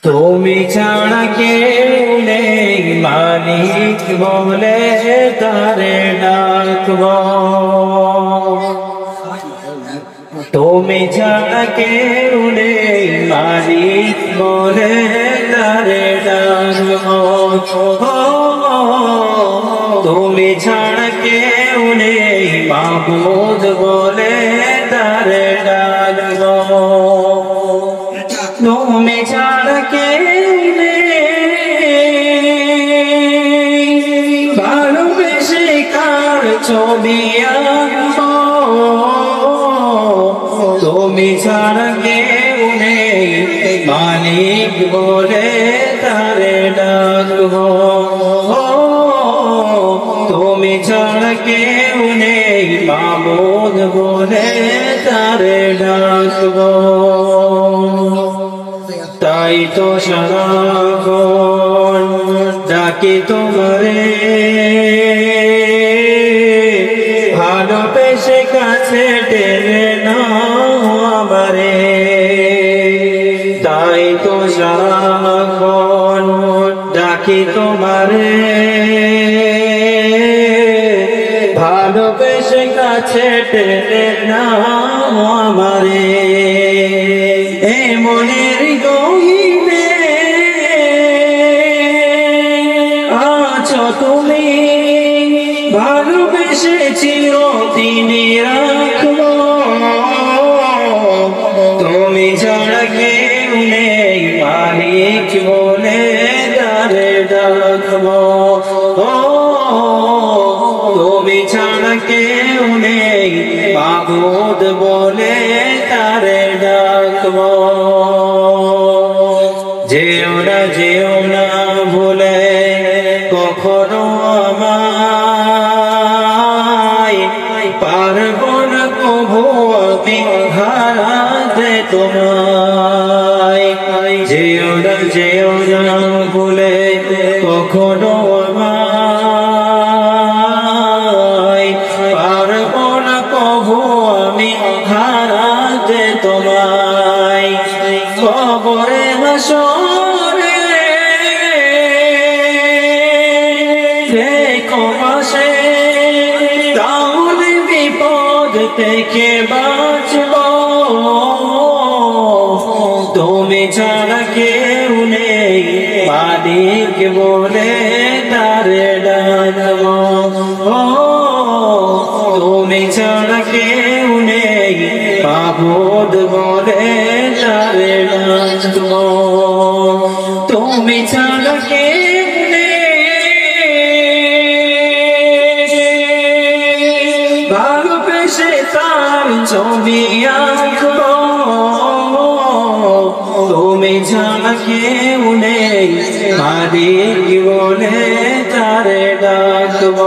তুমি ছাড়া কেউ নেই মালিক বলে তারে ডাকব। তুমি ছাড়া কেউ নেই মালিক বলে তারে ডাকব। তুমি ছাড়া কেউ নেই মাবুদ বলে তারে ডাকব। তুমি ছাড়া কেউ নেই ভালোবেসে কার ছবি আঁকব। তুমি ছাড়া কেউ নেই মালিক বলে তারে ডাকব। তুমি ছাড়া কেউ নেই মাবুদ বলে তারে ডাকব। তাই তো সারাক্ষণ ডাকি তোমারে, ভালোবেসে কাছে টেনে নাও আমারে। তাই তো সারাক্ষণ ডাকি তোমারে, ভালোবেসে কাছে টেনে নাও আমারে। এ মনের গহীনে আছো তুমি, ভালোবেসে চিরদিনই রাখব। তুমি ছাড়া কেউ নেই মালিক বলে তারে ডাকব। তুমি ছাড়া কেউ নেই মাবুদ বলে তারে ডাকব। যেও না ভুলে কখনো আমায়, পারব না কভু আমি হারাতে তোমায়। যেও না ভুলে কখনো আমায়, পারব না কভু আমি হারাতে তোমায়। কবরে হাসরে দেখো পাশে, তাহলে বিপদ থেকে বাঁচব। তুমি ছাড়া কেউ নেই মালিক বলে তারে ডাকব। তুমি ছাড়া কেউ নেই মাবুদ বলে তারে ডাকব। তুমি ছাড়া কেউ নেই ভালোবেসে তার ছবি আঁকব। তুমি ছাড়া কেউ নেই মালিক বলে তারে ডাকব।